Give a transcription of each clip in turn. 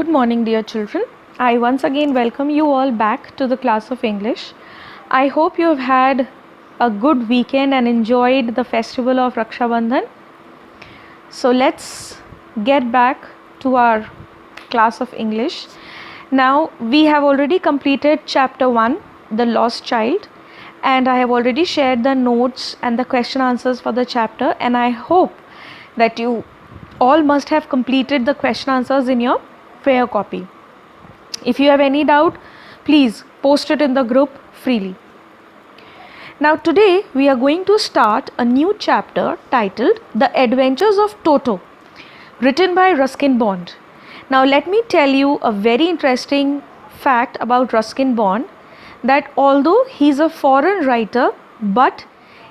Good morning, dear children. I once again welcome you all back to the class of English. I hope you have had a good weekend and enjoyed the festival of Raksha Bandhan. So let's get back to our class of English. Now we have already completed chapter 1, The Lost Child, and I have already shared the notes and the question answers for the chapter, and I hope that you all must have completed the question answers in your fair copy. If you have any doubt, please post it in the group freely. Now today we are going to start a new chapter titled The Adventures of Toto, written by Ruskin Bond. Now let me tell you a very interesting fact about Ruskin Bond, that although he is a foreign writer, but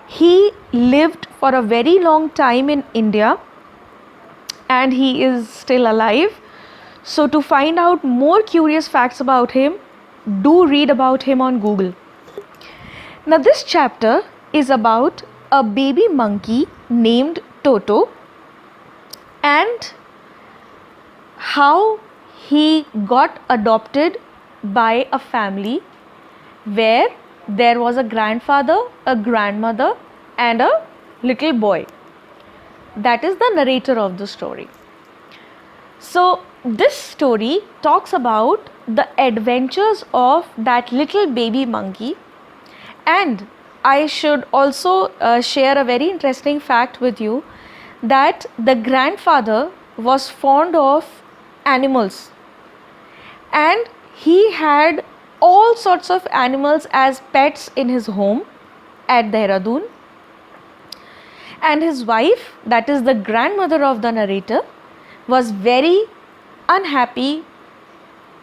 he lived for a very long time in India and he is still alive. So to find out more curious facts about him, do read about him on Google. Now this chapter is about a baby monkey named Toto and how he got adopted by a family where there was a grandfather, a grandmother and a little boy. That is the narrator of the story. So this story talks about the adventures of that little baby monkey, and I should also share a very interesting fact with you, that the grandfather was fond of animals and he had all sorts of animals as pets in his home at Dehradun, and his wife, that is the grandmother of the narrator, was very unhappy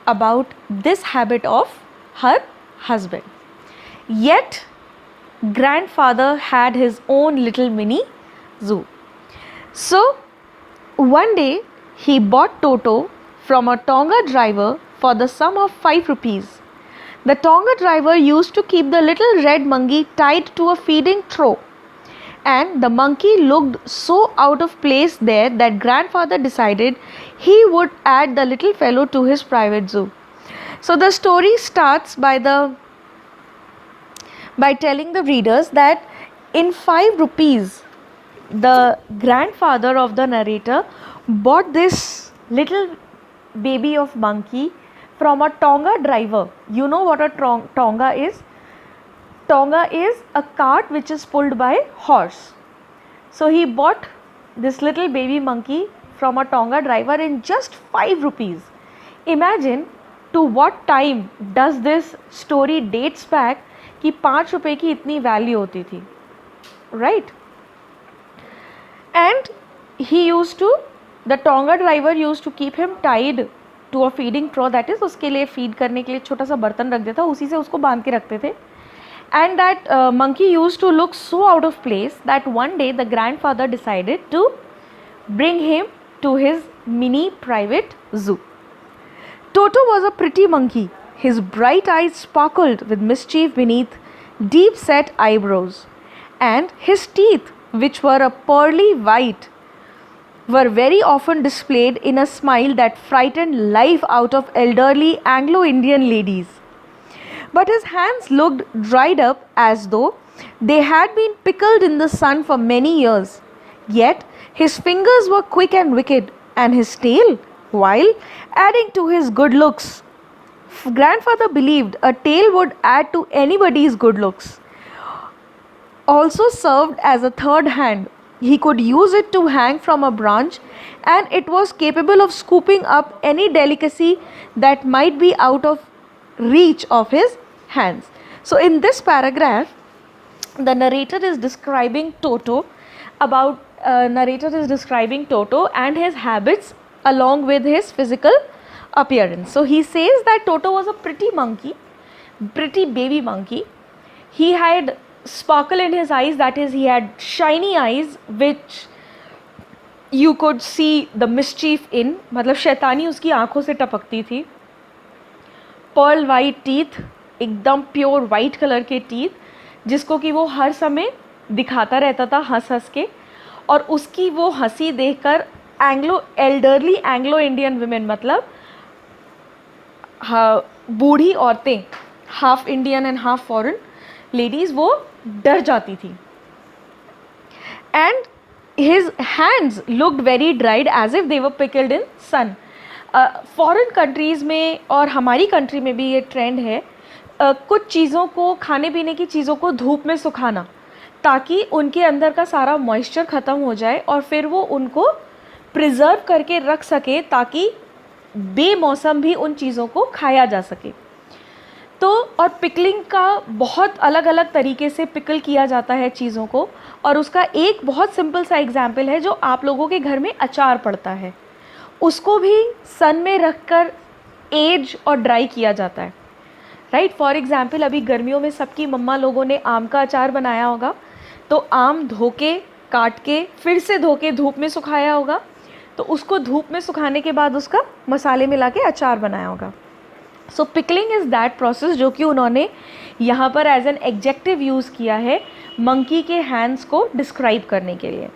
about this habit of her husband. Yet grandfather had his own little mini zoo. So one day he bought Toto from a Tonga driver for the sum of 5 rupees. The Tonga driver used to keep the little red monkey tied to a feeding trough, and the monkey looked so out of place there that grandfather decided he would add the little fellow to his private zoo. So the story starts by telling the readers that in 5 rupees the grandfather of the narrator bought this little baby of monkey from a Tonga driver. You know what a Tonga is? Tonga is a cart which is pulled by horse. So he bought this little baby monkey from a Tonga driver in just 5 rupees. Imagine to what time does this story dates back कि 5 रुपए की इतनी value होती थी, right? And the Tonga driver used to keep him tied to a feeding trough, that is उसके लिए feed करने के लिए छोटा सा बर्तन रख देता, उसी से उसको बांध के रखते थे. And that monkey used to look so out of place that one day the grandfather decided to bring him to his mini private zoo. Toto was a pretty monkey. His bright eyes sparkled with mischief beneath deep-set eyebrows, and his teeth, which were a pearly white, were very often displayed in a smile that frightened life out of elderly Anglo-Indian ladies. But his hands looked dried up as though they had been pickled in the sun for many years. Yet his fingers were quick and wicked, and his tail, while adding to his good looks, grandfather believed a tail would add to anybody's good looks, also served as a third hand. He could use it to hang from a branch, and it was capable of scooping up any delicacy that might be out of reach of his hands. So in this paragraph, the narrator is describing Toto and his habits along with his physical appearance. So he says that Toto was a pretty baby monkey. He had sparkle in his eyes, that is, he had shiny eyes which you could see the mischief in, मतलब शैतानी उसकी आंखों से टपकती थी. Pearl white teeth, एकदम pure white colour के teeth, जिसको कि वो हर समय दिखाता रहता था हंस के, और उसकी वो हंसी देखकर एंग्लो इंडियन वुमेन, मतलब बूढ़ी औरतें, half Indian and half foreign ladies, वो डर जाती थी. And his hands looked very dried as if they were pickled in sun. Foreign countries में और हमारी कंट्री में भी ये ट्रेंड है कुछ चीज़ों को, खाने पीने की चीज़ों को धूप में सुखाना, ताकि उनके अंदर का सारा मॉइस्चर ख़त्म हो जाए और फिर वो उनको प्रिजर्व करके रख सके, ताकि बेमौसम भी उन चीज़ों को खाया जा सके. तो और पिकलिंग का बहुत अलग अलग तरीके से पिकल किया जाता है चीज़ों को, और उसका एक बहुत सिंपल सा एग्जाम्पल है जो आप लोगों के घर में अचार पड़ता है, उसको भी सन में रखकर एज और ड्राई किया जाता है, राइट. फॉर एग्जाम्पल अभी गर्मियों में सबकी मम्मा लोगों ने आम का अचार बनाया होगा, तो आम धो के, काट के, फिर से धो के धूप में सुखाया होगा, तो उसको धूप में सुखाने के बाद उसका मसाले मिला के अचार बनाया होगा. सो पिकलिंग इज़ दैट प्रोसेस जो कि उन्होंने यहाँ पर एज एन एडजेक्टिव यूज़ किया है मंकी के हैंड्स को डिस्क्राइब करने के लिए.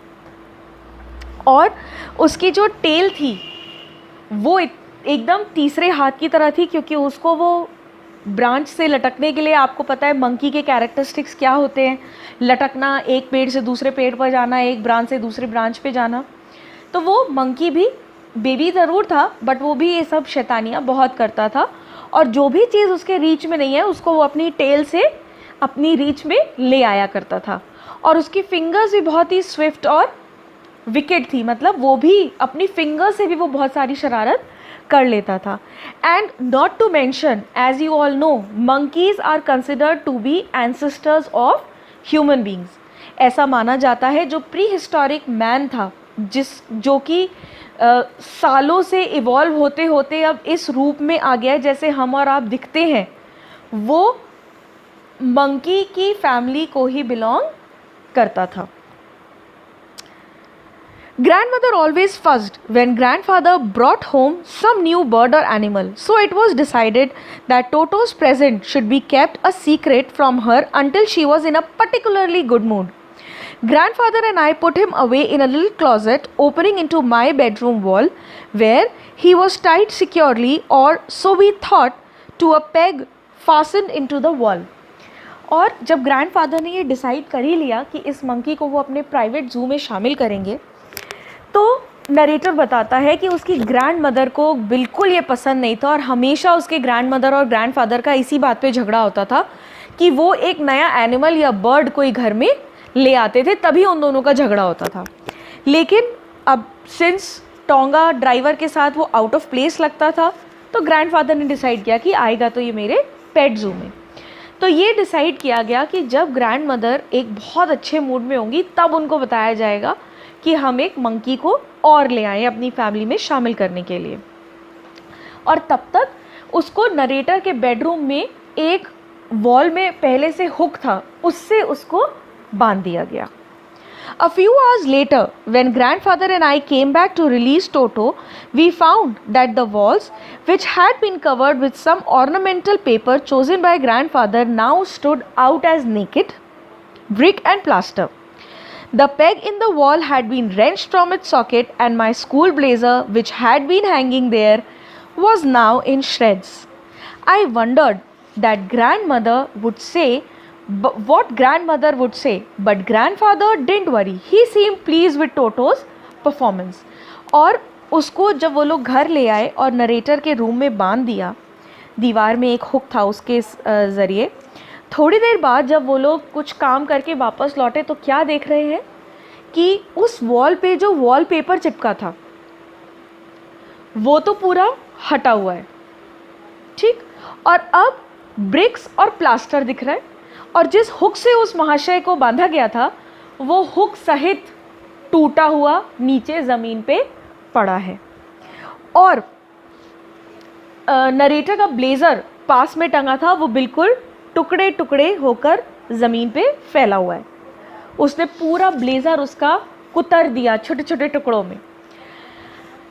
और उसकी जो टेल थी वो एकदम तीसरे हाथ की तरह थी, क्योंकि उसको वो ब्रांच से लटकने के लिए, आपको पता है मंकी के कैरेक्टरिस्टिक्स क्या होते हैं, लटकना, एक पेड़ से दूसरे पेड़ पर जाना, एक ब्रांच से दूसरे ब्रांच पे जाना. तो वो मंकी भी बेबी ज़रूर था, बट वो भी ये सब शैतानियाँ बहुत करता था, और जो भी चीज़ उसके रीच में नहीं है उसको वो अपनी टेल से अपनी रीच में ले आया करता था. और उसकी फिंगर्स भी बहुत ही स्विफ्ट और विकेट थी, मतलब वो भी अपनी फिंगर से भी वो बहुत सारी शरारत कर लेता था. And not to mention, as you all know, monkeys are considered to be ancestors of human beings. ऐसा माना जाता है जो प्री हिस्टोरिक मैन था, जो कि सालों से इवॉल्व होते होते अब इस रूप में आ गया है जैसे हम और आप दिखते हैं, वो मंकी की फैमिली को ही बिलोंग करता था. Grandmother always fussed when grandfather brought home some new bird or animal, so it was decided that Toto's present should be kept a secret from her until she was in a particularly good mood. Grandfather and I put him away in a little closet opening into my bedroom wall, where he was tied securely, or so we thought, to a peg fastened into the wall. और जब grandfather ने ये decide कर ही लिया कि इस monkey को वो अपने प्राइवेट जू में शामिल करेंगे, तो नरेटर बताता है कि उसकी ग्रैंड मदर को बिल्कुल ये पसंद नहीं था, और हमेशा उसके ग्रैंड मदर और ग्रैंडफादर का इसी बात पे झगड़ा होता था कि वो एक नया एनिमल या बर्ड कोई घर में ले आते थे, तभी उन दोनों का झगड़ा होता था. लेकिन अब सिंस टोंगा ड्राइवर के साथ वो आउट ऑफ प्लेस लगता था, तो ग्रैंडफादर ने डिसाइड किया कि आएगा तो ये मेरे पेट जू में. तो ये डिसाइड किया गया कि जब ग्रैंड मदर एक बहुत अच्छे मूड में होंगी तब उनको बताया जाएगा कि हम एक मंकी को और ले आए अपनी फैमिली में शामिल करने के लिए. और तब तक उसको नरेटर के बेडरूम में एक वॉल में पहले से हुक था, उससे उसको बांध दिया गया. A few hours later, when grandfather and I came back to release Toto, we found that the walls, which had been covered with some ornamental paper chosen by grandfather, now stood out as naked brick and plaster. The peg in the wall had been wrenched from its socket, and my school blazer, which had been hanging there, was now in shreds. I wondered that grandmother would say, what grandmother would say, but grandfather didn't worry. He seemed pleased with Toto's performance. और उसको जब वो लोग घर ले आए और narrator के रूम में बांध दिया, दीवार में एक हुक था उसके ज़रिए, थोड़ी देर बाद जब वो लोग कुछ काम करके वापस लौटे तो क्या देख रहे हैं कि उस वॉल पे जो वॉलपेपर चिपका था वो तो पूरा हटा हुआ है, ठीक, और अब ब्रिक्स और प्लास्टर दिख रहा है, और जिस हुक से उस महाशय को बांधा गया था वो हुक सहित टूटा हुआ नीचे ज़मीन पे पड़ा है. और नरेटर का ब्लेज़र पास में टंगा था, वो बिल्कुल टुकड़े टुकड़े होकर ज़मीन पे फैला हुआ है. उसने पूरा ब्लेज़र उसका कुतर दिया छोटे छोटे टुकड़ों में.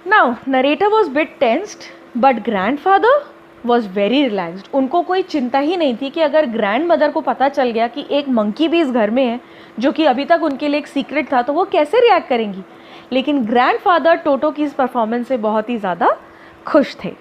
Now narrator was bit tensed but grandfather was very relaxed. उनको कोई चिंता ही नहीं थी कि अगर ग्रैंड मदर को पता चल गया कि एक मंकी भी इस घर में है जो कि अभी तक उनके लिए एक सीक्रेट था, तो वो कैसे रिएक्ट करेंगी. लेकिन ग्रैंडफादर टोटो की इस परफॉर्मेंस से बहुत ही ज़्यादा खुश थे.